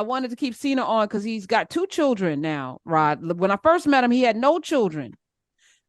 wanted to keep Cena on because he's got 2 children now, Rod. When I first met him, he had no children.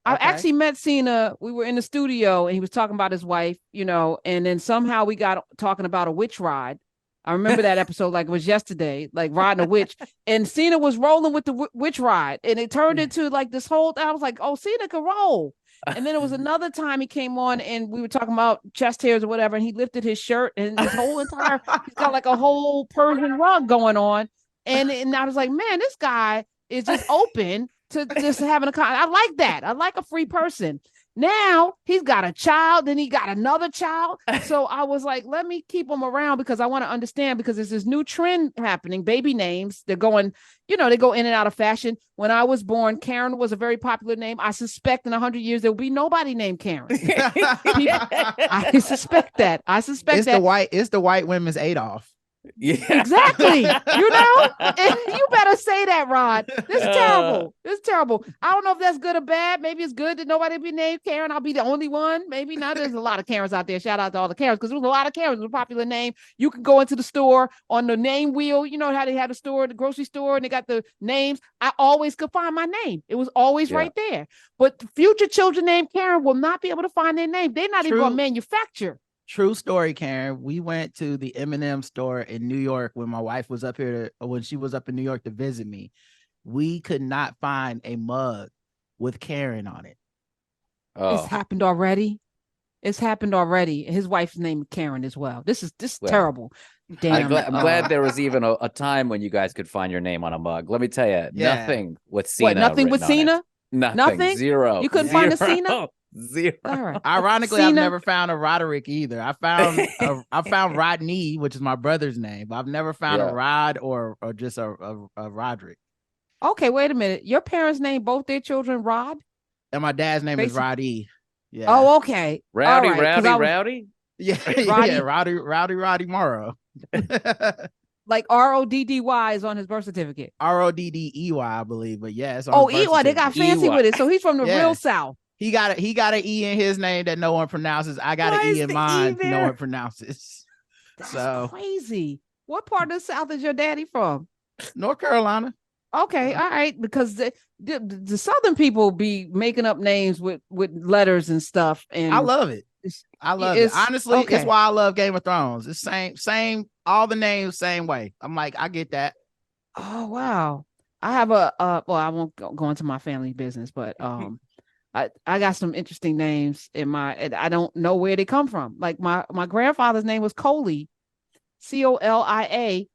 I actually met Cena. We were in the studio and he was talking about his wife, and then somehow we got talking about a witch ride. I remember that episode like it was yesterday, like riding a witch. And Cena was rolling with the witch ride. And it turned into like this whole thing. I was like, oh, Cena can roll. And then it was another time he came on and we were talking about chest hairs or whatever. And he lifted his shirt and his whole entire, he's got like a whole Persian rug going on. And I was like, man, this guy is just open to just having I like that. I like a free person. Now he's got a child, then he got another child. So I was like, let me keep him around because I want to understand, because there's this new trend happening. Baby names, they're going, they go in and out of fashion. When I was born, Karen was a very popular name. I suspect in 100 years, there will be nobody named Karen. I suspect that. It's the white women's Adolf. Yeah, exactly. You better say that, Rod. This is terrible. This is terrible. I don't know if that's good or bad. Maybe it's good that nobody be named Karen. I'll be the only one. Maybe not. There's a lot of Karens out there. Shout out to all the Karens, because there was a lot of Karens. It was a popular name. You can go into the store on the name wheel. You know how they have the store, the grocery store, and they got the names. I always could find my name. It was always right there. But future children named Karen will not be able to find their name. They're not even going to manufacture. True story, Karen. We went to the M&M store in New York when my wife was up here, when she was up in New York to visit me. We could not find a mug with Karen on it. Oh. It's happened already. His wife's name is Karen as well. This is terrible. Damn. I'm glad there was even a time when you guys could find your name on a mug. Let me tell you, nothing with Cena. What, nothing with Cena? Nothing. Zero. You couldn't find a Cena? Zero. All right. Ironically, Cena. I've never found a Roderick either. I found Rodney, which is my brother's name, but I've never found a Rod or just a Roderick. Okay, wait a minute. Your parents named both their children Rod? And my dad's name is Roddy. Yeah. Oh, okay. Rowdy, right. Rowdy? Yeah, Roddy Morrow. Like Roddy is on his birth certificate. Roddey, I believe, but yes. Ey, they got fancy with it. So he's from the real South. He got an E in his name that no one pronounces. I got an E in mine no one pronounces. That's crazy. What part of the South is your daddy from? North Carolina. Okay, all right. Because the Southern people be making up names with letters and stuff, and I love it. I love it. Honestly, it's why I love Game of Thrones. It's same, all the names same way. I'm like, I get that. Oh wow. I have I won't go into my family business, but I got some interesting names and I don't know where they come from. Like my grandfather's name was Coley, Colia.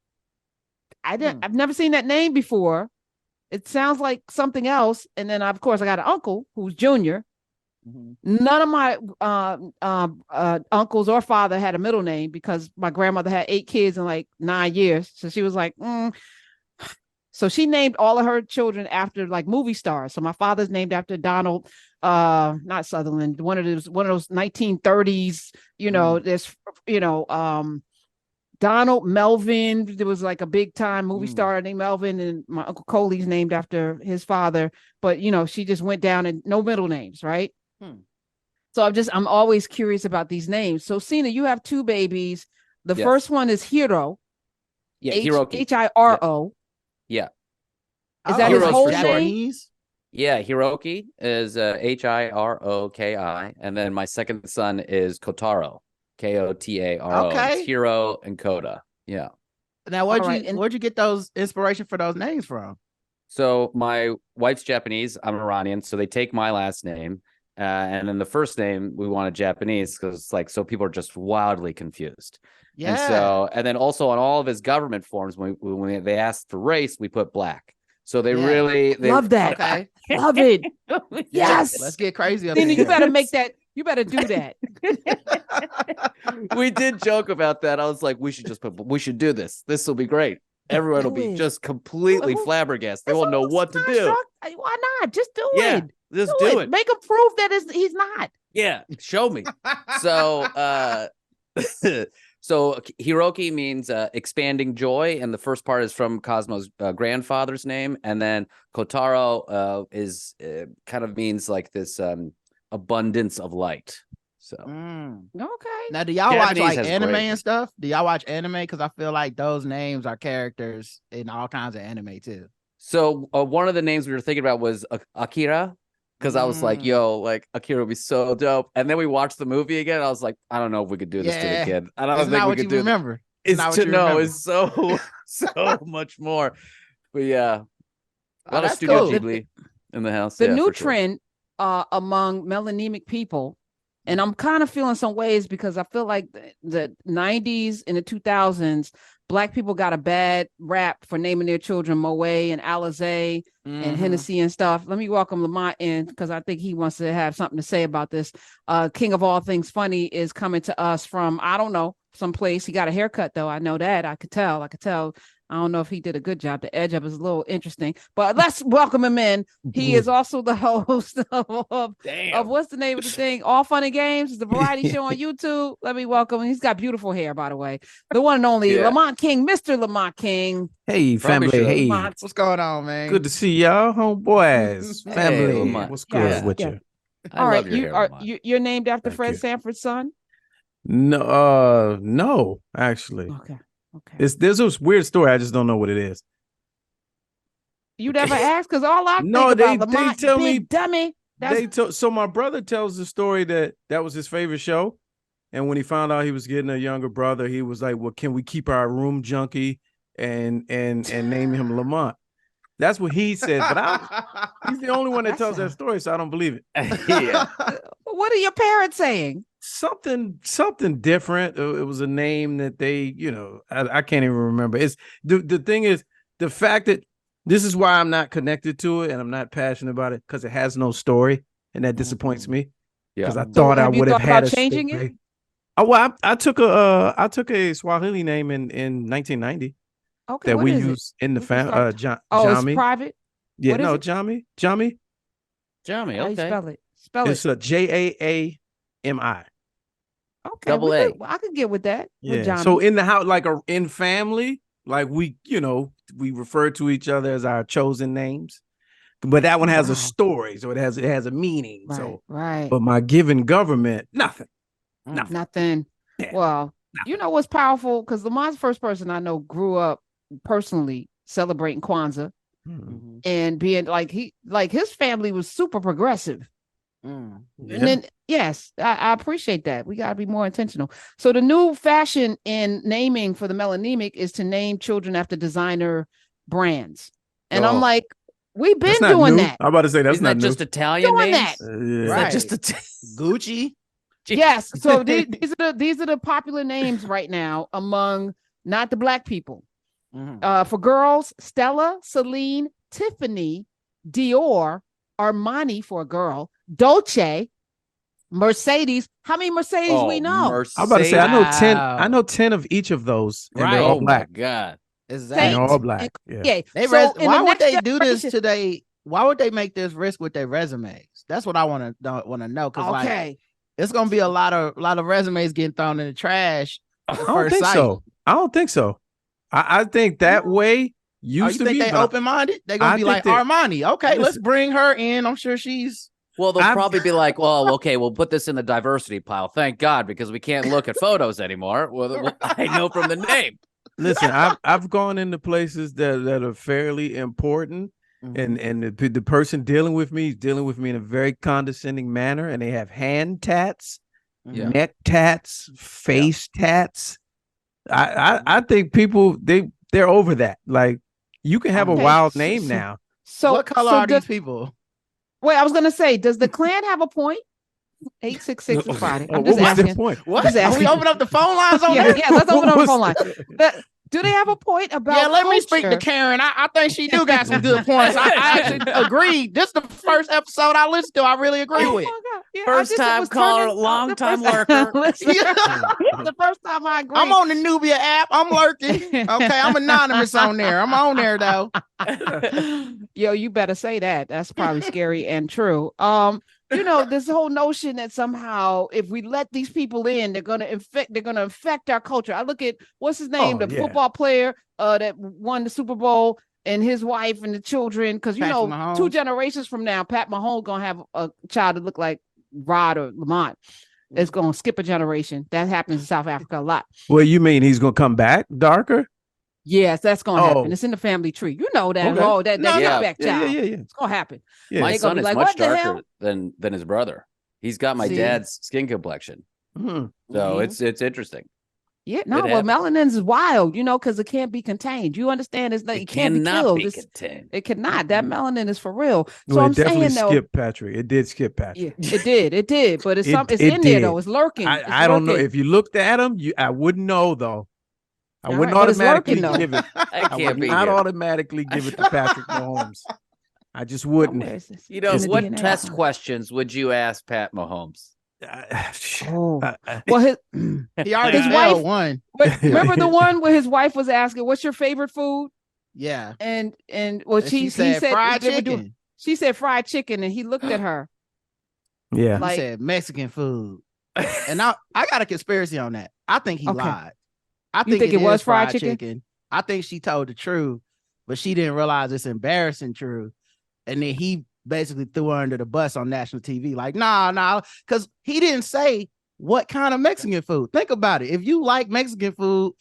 I've never seen that name before. It sounds like something else. And then of course I got an uncle who's Junior. Mm-hmm. None of my uncles or father had a middle name because my grandmother had 8 kids in like 9 years. So she was like, So she named all of her children after like movie stars. So my father's named after Donald, not Sutherland, one of those 1930s, there's, Donald Melvin. There was like a big time movie star named Melvin, and my Uncle Coley's named after his father. But, she just went down and no middle names, right? So I'm always curious about these names. So Cena, you have 2 babies. The first one is Hiro. Yeah, Hiroki. Hiro. Yeah. Is that his whole name? Yeah, Hiroki is Hiroki, and then my second son is Kotaro, Kotaro. Okay. It's Hiro and Kota. Yeah. Now, where'd you get those inspiration for those names from? So my wife's Japanese, I'm Iranian, so they take my last name, and then the first name we wanted Japanese because so people are just wildly confused. Yeah. And then also on all of his government forms, when they asked for race, we put black. So they love that. Okay. Love it. Yes. Let's get crazy. Cena, you better make that. You better do that. We did joke about that. I was like, we should do this. This will be great. Everyone will be just completely flabbergasted. They won't know what to do. Why not? Just do it. Just do it. Make him prove that he's not. Yeah, show me. So, so Hiroki means expanding joy, and the first part is from Cosmo's grandfather's name, and then Kotaro is kind of means like this abundance of light. So Okay. Now, do y'all watch Japanese like has anime great- and stuff? Do y'all watch anime? Because I feel like those names are characters in all kinds of anime too. So one of the names we were thinking about was Akira, because I was like, yo, like Akira would be so dope. And then we watched the movie again. And I was like, I don't know if we could do this to the Yeah. kid. I don't It's think not we what could you do that. remember. It's not what to you know remember. is so much more. But yeah, a lot of that's Studio cool. Ghibli in the house. The Yeah, new for sure. trend among melanemic people, and I'm kind of feeling some ways because I feel like the 90s and the 2000s, Black people got a bad rap for naming their children Moe and Alizé and Hennessy and stuff. Let me welcome Lamont in because I think he wants to have something to say about this. King of all things funny is coming to us from, I don't know, someplace. He got a haircut though. I know that. I could tell. I don't know if he did a good job. The edge up is a little interesting, but let's welcome him in. He is also the host of what's the name of the thing? All Fun and Games. It's a variety show on YouTube. Let me welcome him. He's got beautiful hair, by the way. The one and only Yeah. Lamont Lamont King, Mr. Lamont King. Hey, Probably family. should've. Hey, Lamont. What's going on, man? good to see y'all, homeboys. Hey, Family. Lamont. What's good Yes, with yes. you? I All love right, your hair, Lamont. you're named after Thank Fred you. Sanford's son. No, actually. Okay. There's this weird story. I just don't know what it is. You never asked because all I No, think they- about they Lamont, tell big me- dummy. That's So my brother tells the story that was his favorite show. And when he found out he was getting a younger brother, he was like, well, can we keep our room junkie and name him Lamont? That's what he said. But he's the only one that That tells that sounds- story, so I don't believe it. Yeah. what are your parents saying? Something different. It was a name that they, I can't even remember. It's the thing is the fact that this is why I'm not connected to it and I'm not passionate about it because it has no story and that disappoints me because I Yeah. thought I have you would have thought had about a changing it? story. Oh, well, I took a Swahili name in 1990 Okay, that what we is it? use in the We can family. start- Oh, Jami. it's private. Yeah, what is no, it? Jami. Jamie, How you okay. spell it? Spell It's it. a JAAMI. Okay, double A. I could get with that. With Yeah. Johnny. So in the house, like in family, like we refer to each other as our chosen names, but that one has Wow. a story, so it has a meaning. right, So, right. but my given government, nothing. Nothing. Yeah. Well, you know what's powerful? Because Lamont's the first person I know grew up personally celebrating Kwanzaa and being like his family was super progressive. Mm. And then yes, I appreciate that. We gotta be more intentional. So the new fashion in naming for the melanemic is to name children after designer brands. And I'm Oh. like, we've been That's not doing new. that. I'm about to say that's Isn't not that new. just Italian Doing names? that. Is Yeah. that Right. just Gucci. Yes. So these are the popular names right now among not the Black people. For girls, Stella, Celine, Tiffany, Dior, Armani for a girl, Dolce, Mercedes. How many Mercedes we know? I'm about to say I know 10. Wow. I know 10 of each of those, and Right. they're all Oh my black. God. And Exactly. they're all black. Yeah. Yeah. They So in why the would next they do this generation- today? Why would they make this risk with their resumes? That's what I want to know. Because like Okay. it's gonna be a lot of resumes getting thrown in the trash. I don't think so. I don't think so. I think that way Oh, used you to think be. they but I- open minded? They're gonna I be think like they- Armani. Okay, let's Listen. bring her in. I'm sure she's Well, they'll I've- probably be like, well, okay, we'll put this in the diversity pile. Thank God, because we can't look at photos anymore. Well, I know from the name. Listen, I've gone into places that are fairly important, and the person dealing with me is dealing with me in a very condescending manner, and they have hand tats, Yeah. neck tats, face tats. I think people they're over that. Like you can have a Okay, wild so- name so- now. So what color so are does- these people? Wait, I was gonna say, does the Klan have a point? 866 is Friday. Oh, I'm what just was asking. the point? What? Just Are we asking. open up the phone lines on Yeah, there? yeah, let's open up the What phone was- line. Do they have a point about Yeah, let me speak to culture? Karen. I think she do got some good points. I actually agree. This is the first episode I listened to. I really agree Oh with. my God. Yeah, First I just time was caller, turning- long the time first lurker. Listen, Yeah. the first time I agree. I'm on the Nubia app. I'm lurking. Okay, I'm anonymous on there. I'm on there though. Yo, you better say that. That's probably scary and true. This whole notion that somehow if we let these people in, they're gonna affect our culture. I look at what's his name, Oh, the yeah. football player that won the Super Bowl and his wife and the children, because Patrick Mahomes. 2 generations from now, Pat Mahomes gonna have a child that look like Rod or Lamont. it's going to skip a generation. That happens in South Africa a lot. Well, you mean he's gonna come back darker? Yes, that's going to Oh. happen. It's in the family tree. You know that. Okay. Oh, that No, get yeah. back Yeah, child. yeah, yeah. It's going to happen. Yeah. My They gonna son be is like, much "What the darker hell?" than his brother. He's got my See? dad's skin complexion. Mhm. So Mhm. it's interesting. Yeah, no, It well, happens. melanin's is wild, because it can't be contained. You understand? It's like it can't be cannot killed. be It's- contained. it cannot. That melanin is for real. So Well, I'm it definitely saying though, skipped Patrick. It did skip Patrick. yeah, it did, but it's it's It in there though. did. It's lurking. It's I don't know lurking. if you looked at him. I wouldn't know though. I All wouldn't right, but it's automatically lurking, though. give it. I I can't would be not here. automatically give it to Patrick Mahomes. I just Oh, wouldn't. where is this? You know, In the what DNA. test questions would you ask Pat Mahomes? Oh, I- well, He already His failed wife- one. but remember the one where his wife was asking, "What's your favorite food?" Yeah. And And he said fried they were doing- chicken. she said fried chicken, and he looked at her yeah. He like- said Mexican food. And I got a conspiracy on that. I think he Okay. lied. I You think it is was fried chicken? I think she told the truth, but she didn't realize it's embarrassing truth. And then he basically threw her under the bus on national TV. Like, nah, because he didn't say what kind of Mexican food. Think about it. If you like Mexican food,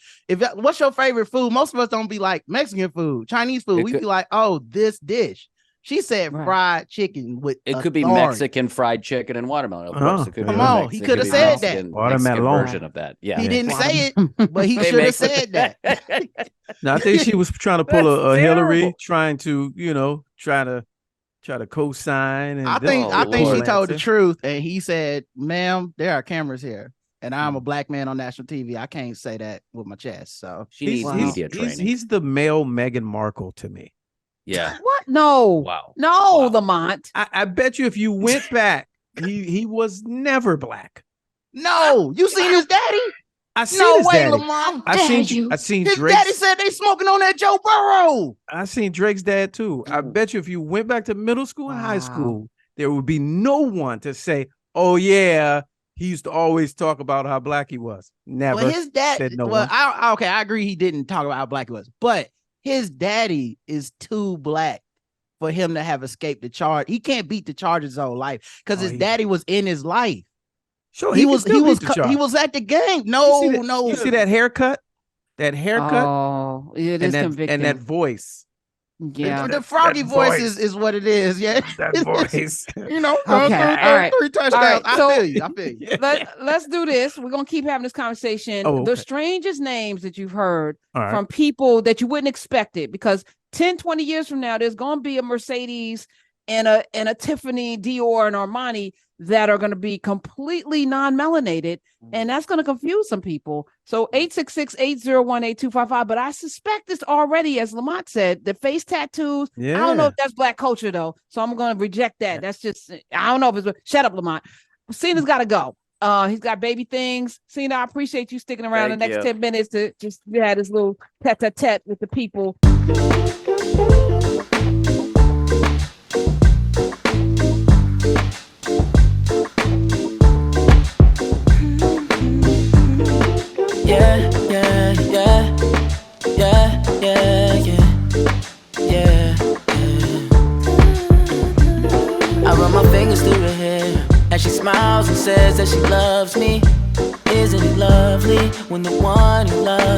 what's your favorite food? Most of us don't be like Mexican food, Chinese food. It We could- be like, oh, this dish. She said Right. fried chicken with It could be authority. Mexican fried chicken and watermelon. Of Oh, course, it could be come a on, mix. he It coulda could be said Mexican- that. Mexican Watermelon. version of that. Yeah. He Yeah. didn't say it, but he They should have make- said that. No, I think she was trying to pull That's a Hillary, terrible. trying to, try to co-sign. And I this- think Oh, I think she Lord. told the truth, and he said, "Ma'am, there are cameras here, and I'm a black man on national TV. I can't say that with my chest." So She needs Wow. media training. He's the male Meghan Markle to me. yeah. What? No, Wow. no, Wow. Lamont. I bet you if you went back, he was never black. no, you seen his daddy? I seen No his way, daddy. Lamont. I seen His Drake's. daddy said they smoking on that Joe Burrow. I seen Drake's dad too. I bet you if you went back to middle school and high Wow. school, there would be no one to say, "Oh yeah, he used to always talk about how black he was." Never. Well, his dad. said no well, one. I agree. He didn't talk about how black he was, but his daddy is too black for him to have escaped the charge. He can't beat the charge his whole life because Oh, his he- daddy was in his life. Sure, He can was still beat the charge. he was at the game. You No, see that- no. You see that haircut? That haircut Oh, it is and convicting. that voice. yeah. The froggy that voice voice. is what it is. Yeah. That voice. You know, Okay, all right. 3 touchdowns. All right, so- I feel you. I feel you. Let's do this. We're gonna keep having this conversation. Oh, The okay. strangest names that you've heard All right. from people that you wouldn't expect it, because 10, 20 years from now, there's gonna be a Mercedes and a Tiffany, Dior, and Armani that are gonna be completely non-melanated, and that's gonna confuse some people. So 866-801-8255. But I suspect it's already, as Lamont said, the face tattoos. I don't know Yeah. if that's black culture though, so I'm gonna reject that. That's just, I don't know if it's, shut up, Lamont. Cena's got to go. He's got baby things. Cena, I appreciate you sticking around Thank the next you. 10 minutes to just have this little tete-a-tete with the people. Yeah, yeah, yeah, yeah, yeah, yeah, yeah, yeah. I run my fingers through her hair as she smiles and says that she loves me. Isn't it lovely when the one you love